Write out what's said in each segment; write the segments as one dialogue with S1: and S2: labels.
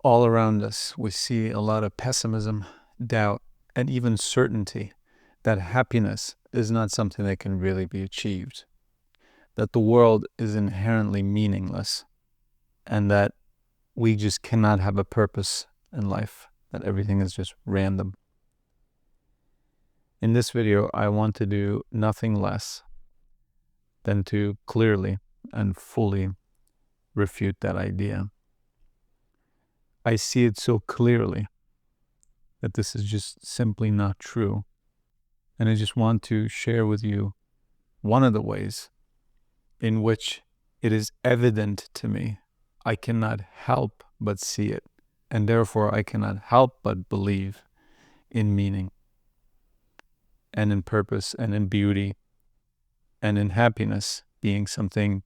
S1: All around us, we see a lot of pessimism, doubt, and even certainty that happiness is not something that can really be achieved, that the world is inherently meaningless, and that we just cannot have a purpose in life, that everything is just random. In this video, I want to do nothing less than to clearly and fully refute that idea. I see it so clearly that this is just simply not true. And I just want to share with you one of the ways in which it is evident to me. I cannot help but see it, and therefore I cannot help but believe in meaning and in purpose and in beauty and in happiness being something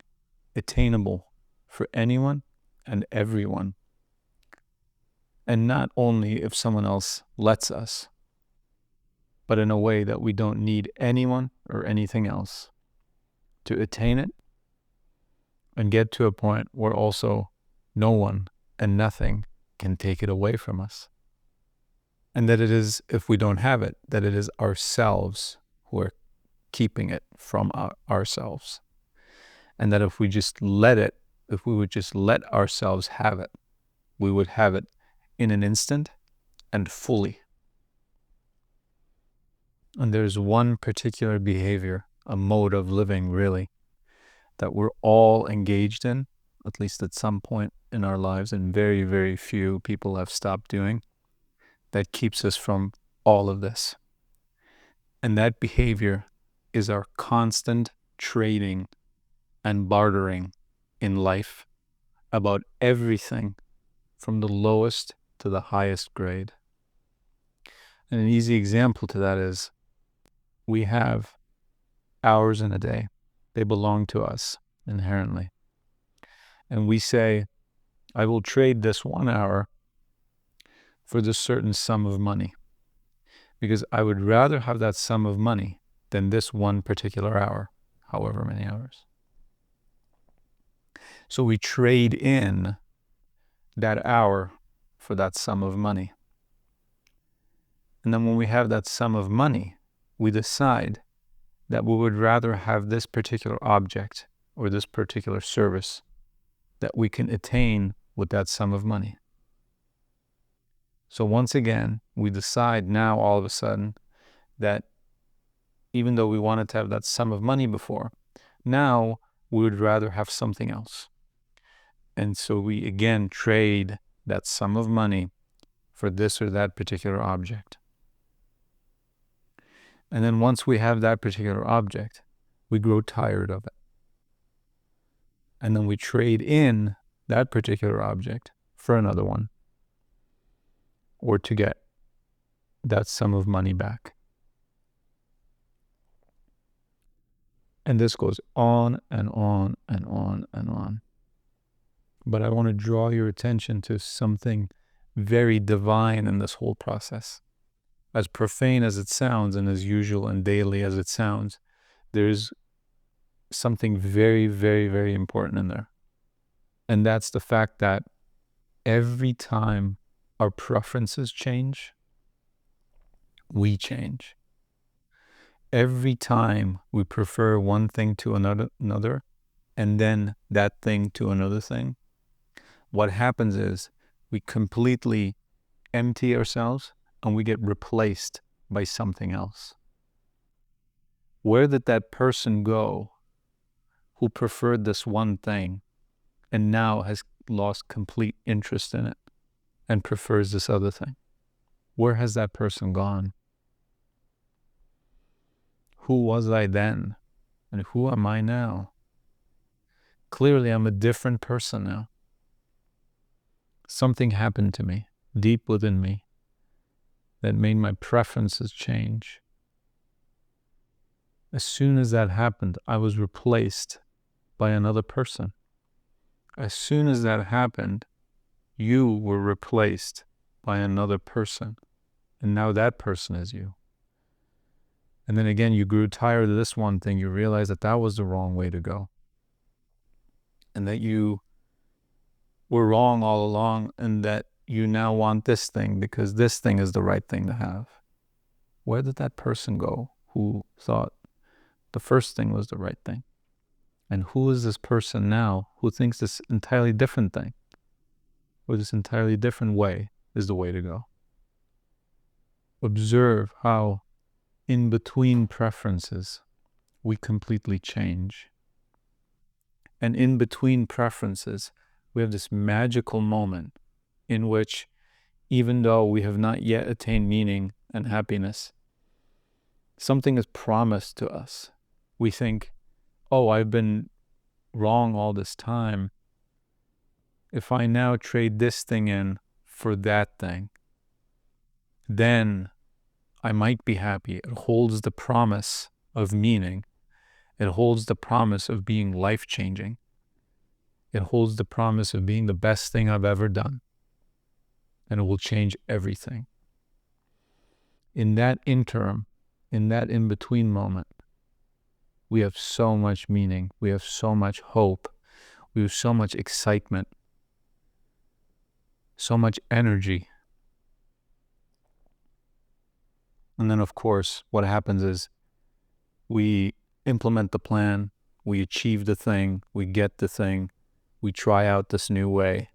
S1: attainable for anyone and everyone. And not only if someone else lets us, but in a way that we don't need anyone or anything else to attain it and get to a point where also no one and nothing can take it away from us. And that it is, if we don't have it, that it is ourselves who are keeping it from ourselves. And that if we just let it, if we would just let ourselves have it, we would have it in an instant and fully. And there's one particular behavior, a mode of living really, that we're all engaged in, at least at some point in our lives, and very, very few people have stopped doing, that keeps us from all of this. And that behavior is our constant trading and bartering in life about everything from the lowest to the highest grade. And an easy example to that is we have hours in a day. They belong to us inherently. And we say, I will trade this 1 hour for this certain sum of money, because I would rather have that sum of money than this one particular hour, however many hours. So we trade in that hour for that sum of money. And then when we have that sum of money, we decide that we would rather have this particular object or this particular service that we can attain with that sum of money. So once again, we decide now all of a sudden that even though we wanted to have that sum of money before, now we would rather have something else. And so we again trade that sum of money for this or that particular object. And then once we have that particular object, we grow tired of it. And then we trade in that particular object for another one, or to get that sum of money back. And this goes on and on and on and on. But I want to draw your attention to something very divine in this whole process. As profane as it sounds and as usual and daily as it sounds, there's something very, very, very important in there. And that's the fact that every time our preferences change, we change. Every time we prefer one thing to another, and then that thing to another thing, what happens is we completely empty ourselves and we get replaced by something else. Where did that person go who preferred this one thing and now has lost complete interest in it and prefers this other thing? Where has that person gone? Who was I then? And who am I now? Clearly, I'm a different person now. Something happened to me, deep within me, that made my preferences change. As soon as that happened, I was replaced by another person. As soon as that happened, you were replaced by another person. And now that person is you. And then again, you grew tired of this one thing. You realized that that was the wrong way to go. And that you were wrong all along, and that you now want this thing because this thing is the right thing to have. Where did that person go who thought the first thing was the right thing? And who is this person now who thinks this entirely different thing, or this entirely different way is the way to go? Observe how in between preferences we completely change. And in between preferences, we have this magical moment in which, even though we have not yet attained meaning and happiness, something is promised to us. We think, oh, I've been wrong all this time. If I now trade this thing in for that thing, then I might be happy. It holds the promise of meaning. It holds the promise of being life-changing. It holds the promise of being the best thing I've ever done. And it will change everything. In that interim, in that in-between moment, we have so much meaning. We have so much hope. We have so much excitement, so much energy. And then, of course, what happens is we implement the plan, we achieve the thing, we get the thing, we try out this new way,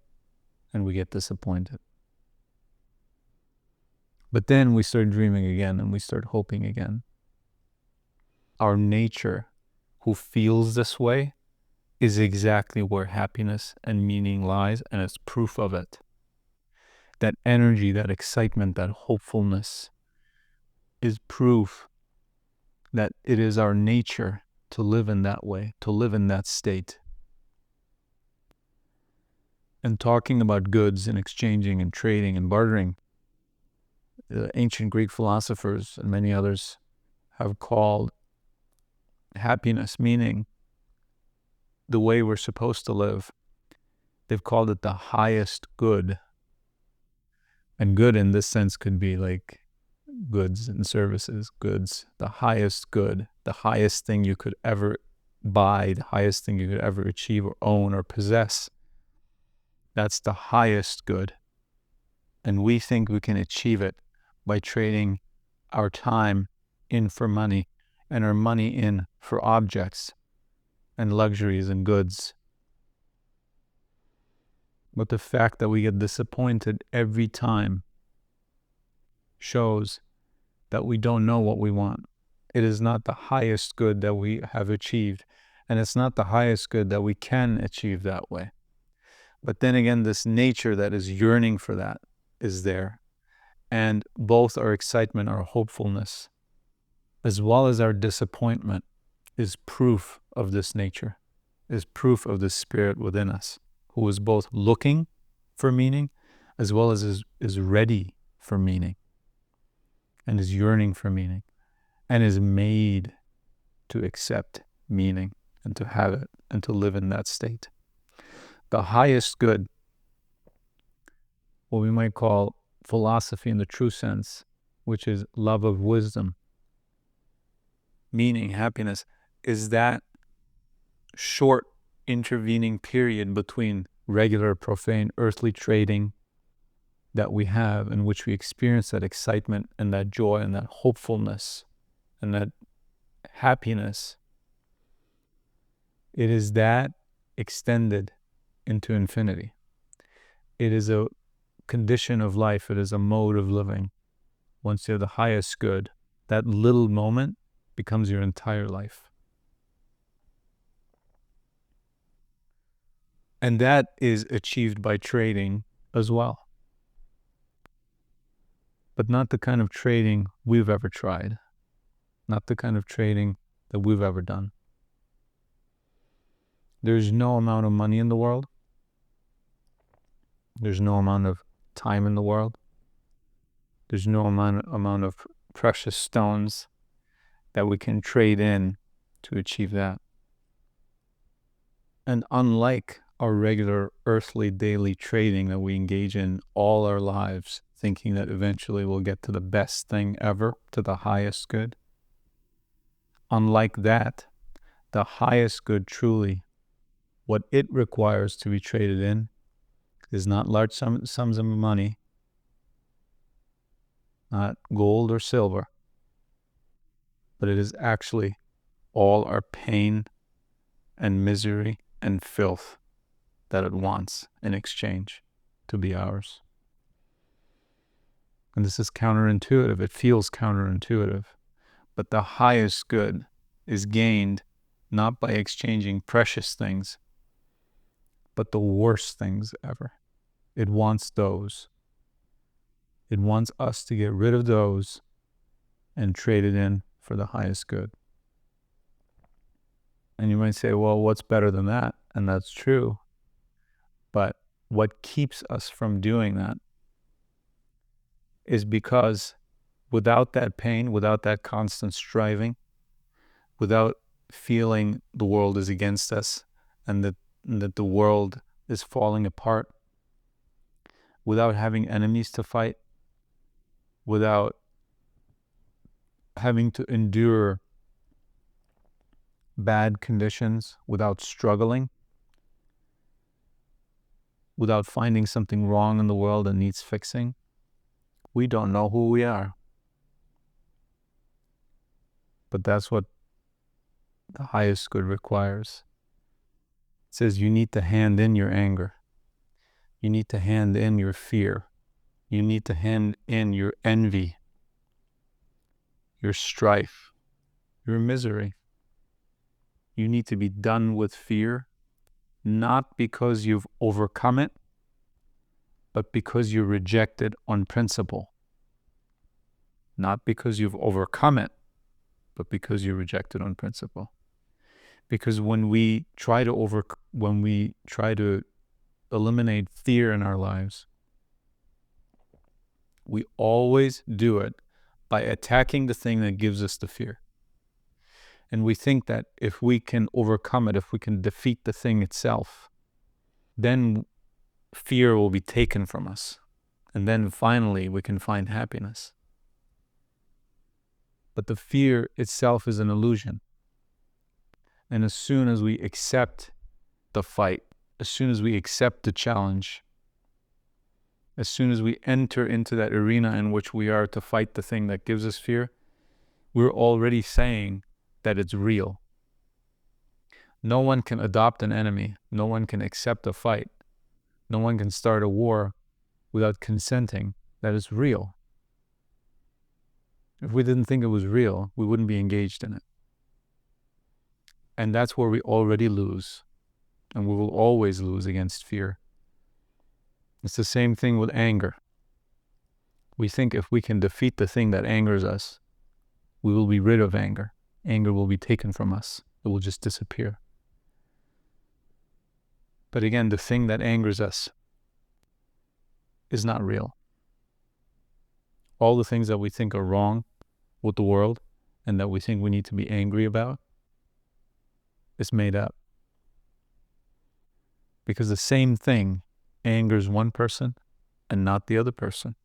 S1: and we get disappointed. But then we start dreaming again and we start hoping again. Our nature, who feels this way, is exactly where happiness and meaning lies, and it's proof of it. That energy, that excitement, that hopefulness is proof that it is our nature to live in that way, to live in that state. And talking about goods and exchanging and trading and bartering, the ancient Greek philosophers and many others have called happiness, meaning the way we're supposed to live. They've called it the highest good. And good in this sense could be like goods and services, goods, the highest good, the highest thing you could ever buy, the highest thing you could ever achieve or own or possess. That's the highest good. And we think we can achieve it by trading our time in for money and our money in for objects and luxuries and goods. But the fact that we get disappointed every time shows that we don't know what we want. It is not the highest good that we have achieved, and it's not the highest good that we can achieve that way. But then again, this nature that is yearning for that is there. And both our excitement, our hopefulness, as well as our disappointment, is proof of this nature, is proof of the spirit within us, who is both looking for meaning as well as is ready for meaning and is yearning for meaning and is made to accept meaning and to have it and to live in that state. The highest good, what we might call philosophy in the true sense, which is love of wisdom, meaning, happiness, is that short intervening period between regular, profane, earthly trading that we have, in which we experience that excitement and that joy and that hopefulness and that happiness. It is that extended into infinity. It is a condition of life. It is a mode of living. Once you're the highest good, that little moment becomes your entire life. And that is achieved by trading as well. But not the kind of trading we've ever tried. Not the kind of trading that we've ever done. There's no amount of money in the world. There's no amount of time in the world. There's no amount of precious stones that we can trade in to achieve that. And unlike our regular earthly daily trading that we engage in all our lives, thinking that eventually we'll get to the best thing ever, to the highest good, unlike that, the highest good truly, what it requires to be traded in is not large sums of money, not gold or silver, but it is actually all our pain and misery and filth that it wants in exchange to be ours. And this is counterintuitive. It feels counterintuitive. But the highest good is gained not by exchanging precious things, but the worst things ever. It wants those. It wants us to get rid of those and trade it in for the highest good. And you might say, well, what's better than that? And that's true. But what keeps us from doing that is because without that pain, without that constant striving, without feeling the world is against us and that the world is falling apart, without having enemies to fight, without having to endure bad conditions, without struggling, without finding something wrong in the world that needs fixing, we don't know who we are. But that's what the highest good requires. It says you need to hand in your anger. You need to hand in your fear. You need to hand in your envy, your strife, your misery. You need to be done with fear, not because you've overcome it, but because you reject it on principle. Not because you've overcome it, but because you reject it on principle. Because when we try to eliminate fear in our lives, we always do it by attacking the thing that gives us the fear. And we think that if we can overcome it, if we can defeat the thing itself, then fear will be taken from us. And then finally we can find happiness. But the fear itself is an illusion. And as soon as we accept the fight, as soon as we accept the challenge, as soon as we enter into that arena in which we are to fight the thing that gives us fear, we're already saying that it's real. No one can adopt an enemy. No one can accept a fight. No one can start a war without consenting that it's real. If we didn't think it was real, we wouldn't be engaged in it. And that's where we already lose. And we will always lose against fear. It's the same thing with anger. We think if we can defeat the thing that angers us, we will be rid of anger. Anger will be taken from us. It will just disappear. But again, the thing that angers us is not real. All the things that we think are wrong with the world and that we think we need to be angry about is made up. Because the same thing angers one person and not the other person.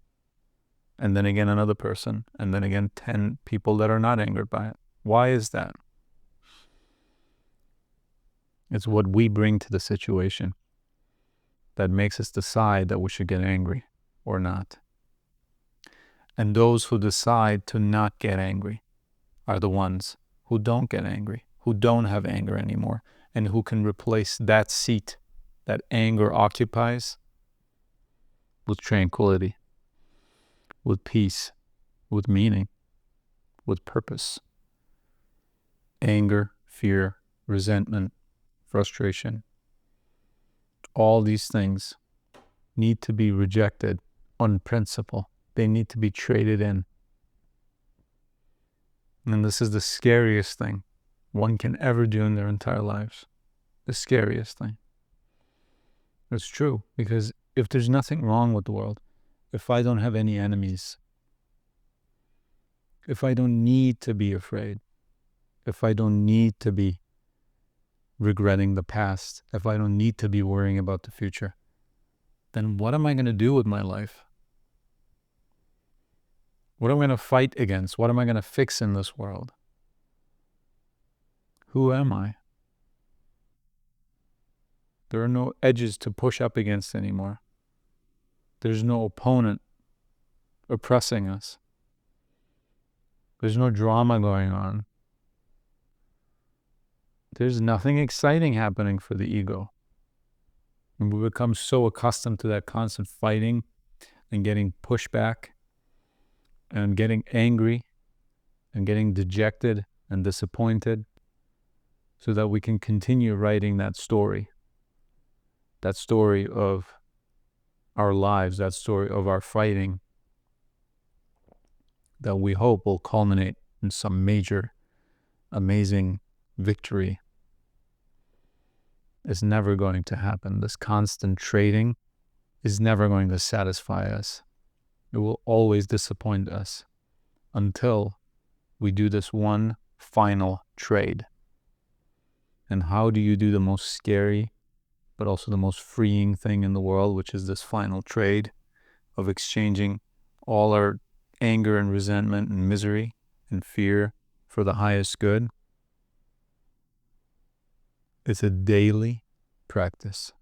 S1: And then again another person, and then again 10 people that are not angered by it. Why is that? It's what we bring to the situation that makes us decide that we should get angry or not. And those who decide to not get angry are the ones who don't get angry, who don't have anger anymore, and who can replace that seat that anger occupies with tranquility, with peace, with meaning, with purpose. Anger, fear, resentment, frustration, all these things need to be rejected on principle. They need to be traded in. And this is the scariest thing one can ever do in their entire lives. The scariest thing. It's true, because if there's nothing wrong with the world, if I don't have any enemies, if I don't need to be afraid, if I don't need to be regretting the past, if I don't need to be worrying about the future, then what am I going to do with my life? What am I going to fight against? What am I going to fix in this world? Who am I? There are no edges to push up against anymore. There's no opponent oppressing us. There's no drama going on. There's nothing exciting happening for the ego. And we become so accustomed to that constant fighting and getting pushback and getting angry and getting dejected and disappointed, so that we can continue writing that story of our lives, that story of our fighting, that we hope will culminate in some major, amazing victory. It's never going to happen. This constant trading is never going to satisfy us. It will always disappoint us until we do this one final trade. And how do you do the most scary, but also the most freeing thing in the world, which is this final trade of exchanging all our anger and resentment and misery and fear for the highest good? It's a daily practice.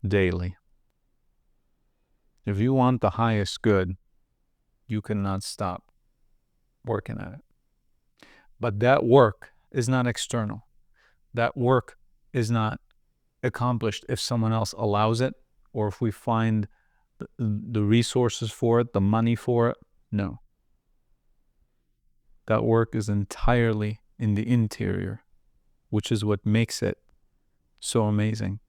S1: Daily. If you want the highest good, you cannot stop working at it. But that work is not external. That work is not accomplished if someone else allows it, or if we find the resources for it, the money for it. No. That work is entirely in the interior, which is what makes it so amazing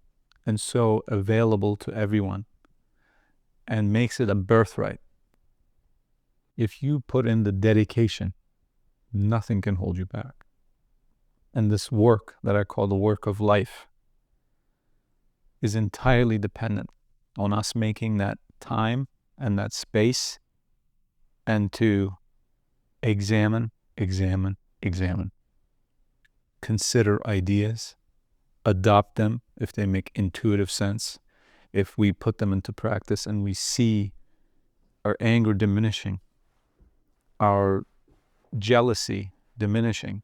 S1: and so available to everyone and makes it a birthright. If you put in the dedication, nothing can hold you back. And this work that I call the work of life is entirely dependent on us making that time and that space and to examine. Consider ideas, adopt them if they make intuitive sense, if we put them into practice and we see our anger diminishing, our jealousy diminishing,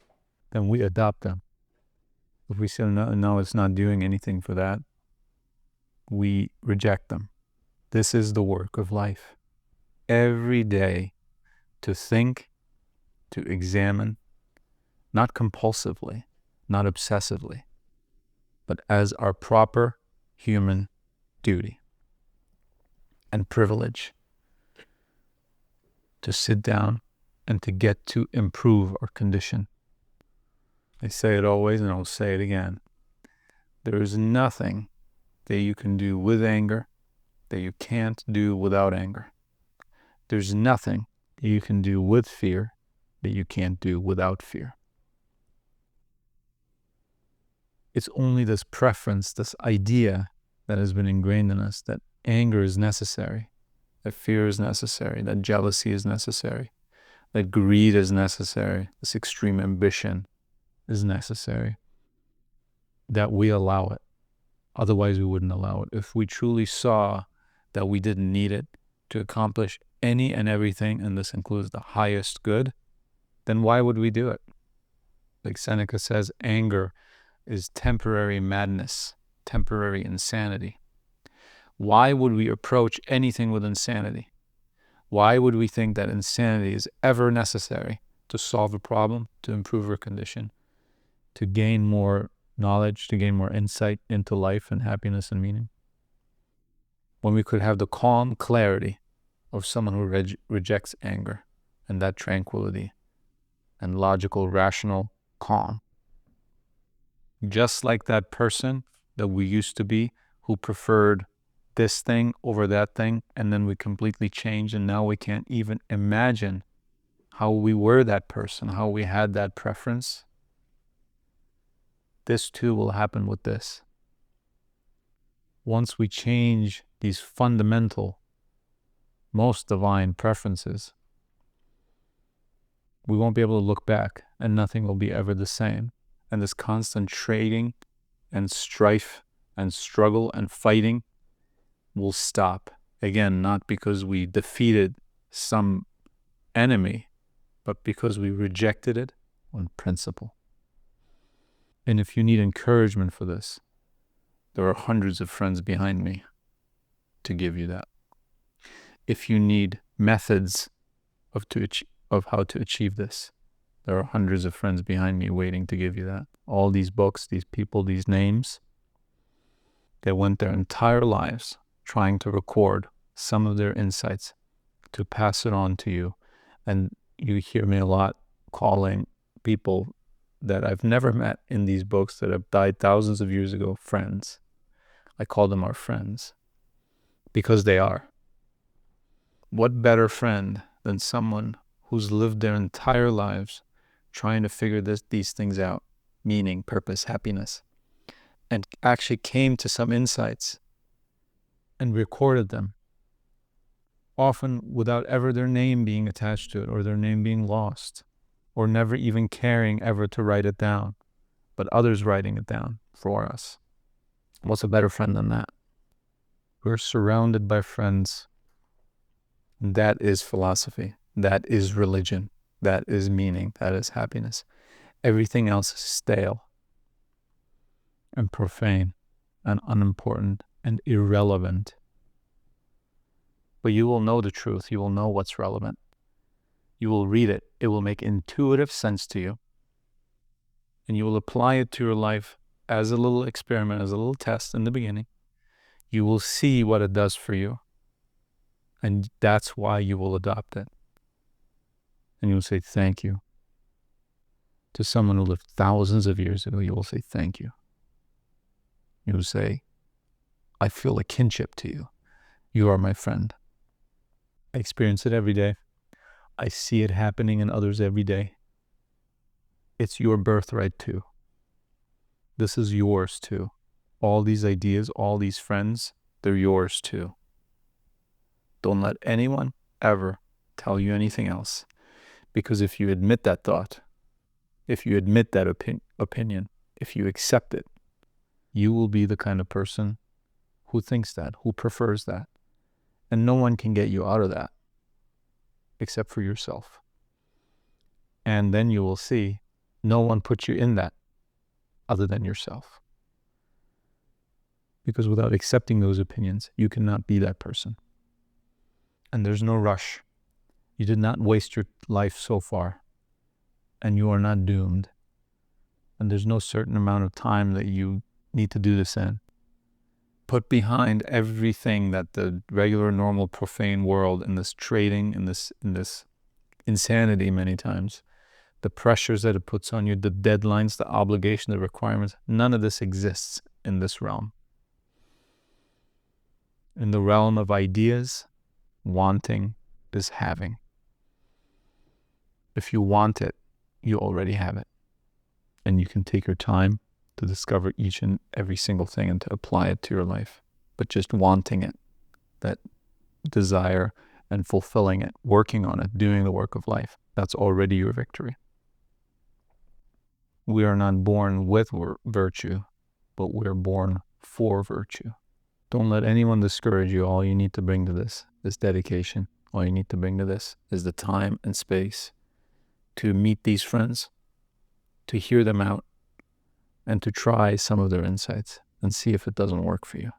S1: then we adopt them. If we say, no, it's not doing anything for that, we reject them. This is the work of life. Every day to think, to examine, not compulsively, not obsessively, but as our proper human duty and privilege to sit down and to get to improve our condition. I say it always and I'll say it again. There is nothing that you can do with anger that you can't do without anger. There's nothing that you can do with fear that you can't do without fear. It's only this preference, this idea that has been ingrained in us that anger is necessary, that fear is necessary, that jealousy is necessary, that greed is necessary, this extreme ambition is necessary, that we allow it. Otherwise, we wouldn't allow it. If we truly saw that we didn't need it to accomplish any and everything, and this includes the highest good, then why would we do it? Like Seneca says, anger is temporary madness, temporary insanity. Why would we approach anything with insanity? Why would we think that insanity is ever necessary to solve a problem, to improve our condition, to gain more knowledge, to gain more insight into life and happiness and meaning? When we could have the calm clarity of someone who rejects anger and that tranquility and logical, rational calm. Just like that person that we used to be who preferred this thing over that thing, and then we completely changed, and now we can't even imagine how we were that person, how we had that preference. This too will happen with this. Once we change these fundamental, most divine preferences, we won't be able to look back, and nothing will be ever the same. And this constant trading and strife and struggle and fighting will stop. Again, not because we defeated some enemy, but because we rejected it on principle. And if you need encouragement for this, there are hundreds of friends behind me to give you that. If you need methods of how to achieve this, there are hundreds of friends behind me waiting to give you that. All these books, these people, these names, they went their entire lives trying to record some of their insights to pass it on to you. And you hear me a lot calling people that I've never met in these books that have died thousands of years ago friends. I call them our friends because they are. What better friend than someone who's lived their entire lives trying to figure these things out, meaning, purpose, happiness, and actually came to some insights and recorded them, often without ever their name being attached to it or their name being lost, or never even caring ever to write it down, but others writing it down for us. What's a better friend than that? We're surrounded by friends. That is philosophy. That is religion. That is meaning. That is happiness. Everything else is stale and profane and unimportant and irrelevant. But you will know the truth. You will know what's relevant. You will read it. It will make intuitive sense to you. And you will apply it to your life as a little experiment, as a little test in the beginning. You will see what it does for you. And that's why you will adopt it. And you will say, thank you. To someone who lived thousands of years ago, you will say, thank you. You will say, I feel a kinship to you. You are my friend. I experience it every day. I see it happening in others every day. It's your birthright too. This is yours too. All these ideas, all these friends, they're yours too. Don't let anyone ever tell you anything else. Because if you admit that thought, if you admit that opinion, if you accept it, you will be the kind of person who thinks that, who prefers that. And no one can get you out of that except for yourself. And then you will see no one puts you in that other than yourself. Because without accepting those opinions, you cannot be that person. And there's no rush. You did not waste your life so far. And you are not doomed. And there's no certain amount of time that you need to do this in. Put behind everything that the regular, normal, profane world, in this trading, in this insanity many times, the pressures that it puts on you, the deadlines, the obligation, the requirements, none of this exists in this realm. In the realm of ideas, wanting is having. If you want it, you already have it. And you can take your time to discover each and every single thing and to apply it to your life. But just wanting it, that desire and fulfilling it, working on it, doing the work of life, that's already your victory. We are not born with virtue, but we're born for virtue. Don't let anyone discourage you. All you need to bring to this is dedication. All you need to bring to this is the time and space to meet these friends, to hear them out, and to try some of their insights and see if it doesn't work for you.